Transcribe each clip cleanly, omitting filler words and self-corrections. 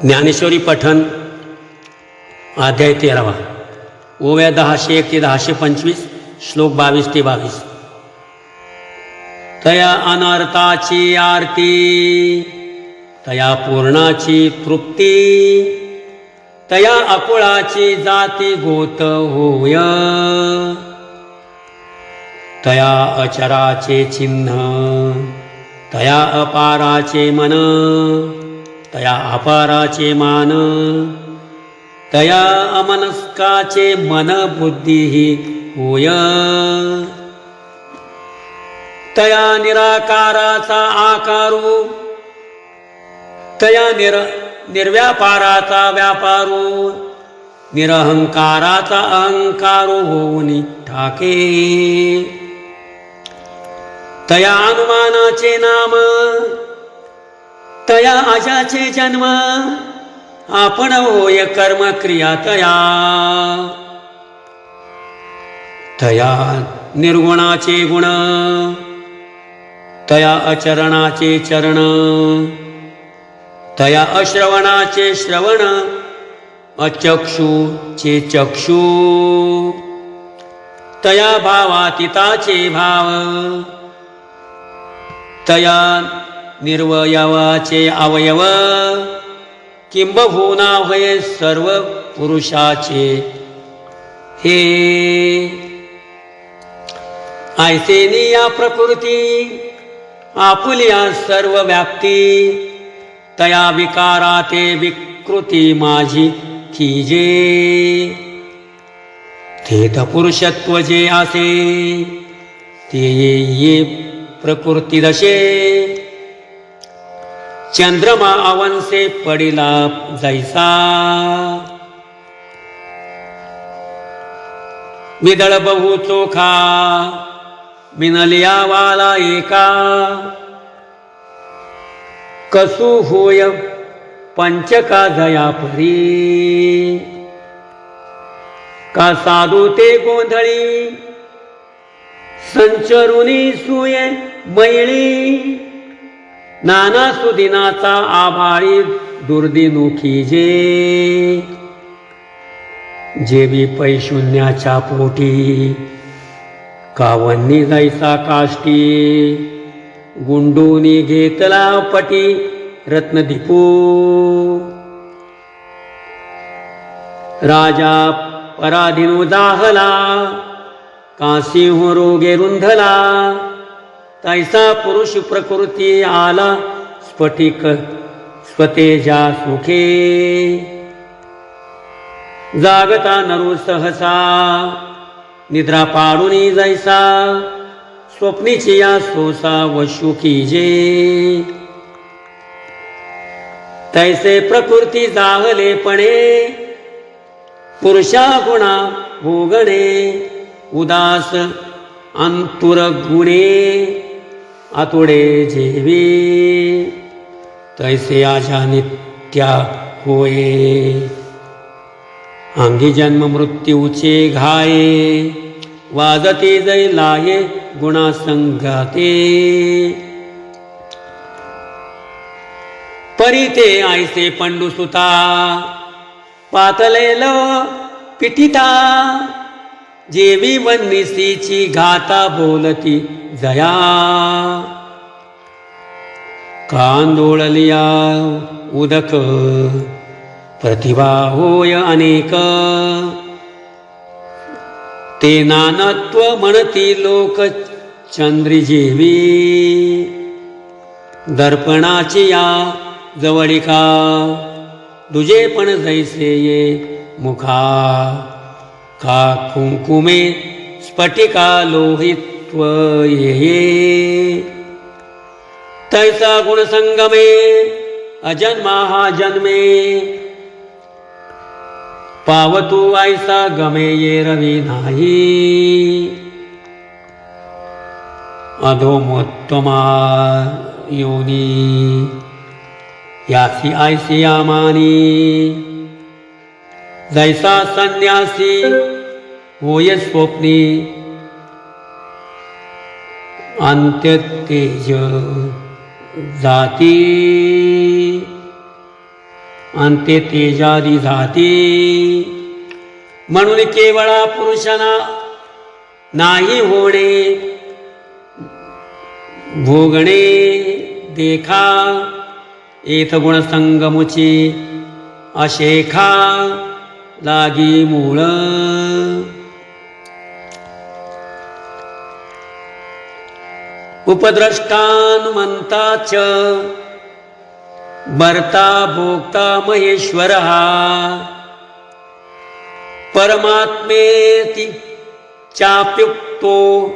ज्ञानेश्वरी पठण अध्याय 13 ओव्या 1001 ते 1025 श्लोक 22 ते 22। तया अनर्थाची आरती तया पूर्णाची तृप्ती तया अकुळाची जाती गोत होय तया अचराचे चिन्ह तया अपाराचे मन तया अपाराचे मान तया अमनस्काचे मन बुद्धी होय तया निराकाराचा आकारू तया निर्व्यापाराचा व्यापारू निरहंकाराचा अहंकारू होऊन ठाके तया अनुमानाचे नाम तया आशाचे जन्म आपण होय कर्म क्रिया तया तया निर्गुणाचे गुण तया अचरणाचे चरण तया अश्रवणाचे श्रवण अचक्षुचे चक्षु तया भावातीताचे भाव तया निर्वयवाचे अवयव किंबहुना होय सर्व पुरुषाचे हे ऐसेनी या प्रकृती आपुल्या सर्व व्याप्ती तया विकाराते विकृती माझी खिजे थेत पुरुषत्व जे असे ते ये प्रकृती दशे चंद्रमा अवंसे पडिला जैसा विदळ बहु चोखा मिनलिया वाला एका कसू होय पंचका जया परी का साधू ते गोंधळी संचरुनी सुये मैळी नाना सुदिनाचा आभाळी दुर्दिनुखी जे बी पैशून्याच्या पोटी कावन्नी जैसा काष्टी गुंडूनी घेतला पटी रत्नदीपू राजा पराधीनु दाहला कासिंह रोगे रुंधला तैसा पुरुष प्रकृती आला स्फटिक स्वतेजा सुखे जागता नरू सहसा निद्रा पाडूनी जैसा स्वप्नीची या सोसा वशुकी जे तैसे प्रकृती जाहलेपणे पुरुषा गुणा भोगणे उदास अंतुर गुणे आतुडे जेवी तैसे आजा नित्या होये अंगी जन्म मृत्यूचे घाये वाजते जै लाये गुणासंगाते परिते ऐसे पंडुसुता पातलेल पिठिता जेवी वन्निसीची घाता बोलती जया कांदोळलिया उदक प्रतिभा होय अनेक ते नानत्व म्हणती लोक चंद्री जेवी दर्पणाची या जवळिका दुजे पण जैसे ये मुखा का कुंकुमे स्फटिका लोहित्व ये तैसा गुणसंगमे अजन्मा हा जन्मे पावतू ऐसा गमे ये रवी नाही अधोमोत्तमा योनी यासी ऐसी आमानी जैसा संन्यासी होय स्वप्नी अंत्य तेज जाती अंते तेजादी जाती. म्हणून केवळा पुरुषांना नाही होणे भोगणे देखा. एथ गुण संगमुची अशेखा लागी मूळ. उपद्रष्टानुमंताच भर्ता भोक्ता महेश्वर परमात्मेति चाप्युक्तो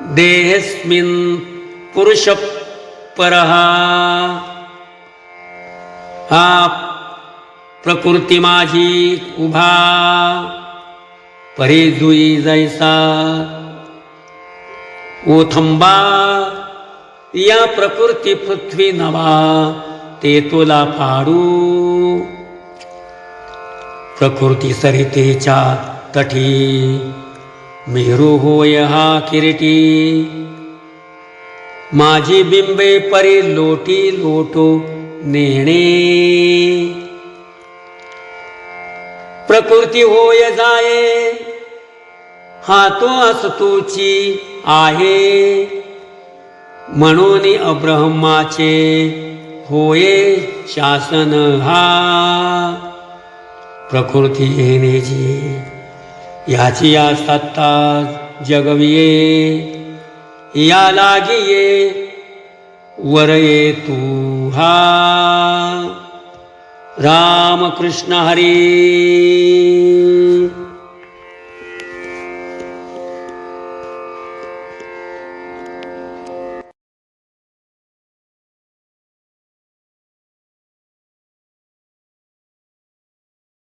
देहस्मिन् पुरुष परः. हा प्रकृती माझी उभा परी जुई जैसा ओथंबा. या प्रकृती पृथ्वी नवा ते तुला पाडू. प्रकृती सरितेच्या तटी मेरू होय हा किरीटी. माझी बिंबे परी लोटी लोटो नेणे. प्रकृती होय जाये हातो असतूची आहे. म्हणून अब्रह्माचे होये शासन हा. प्रकृती येण्याची याची या सत्ता जगविये. या लागिये वर ये तू हा. राम कृष्ण हरी.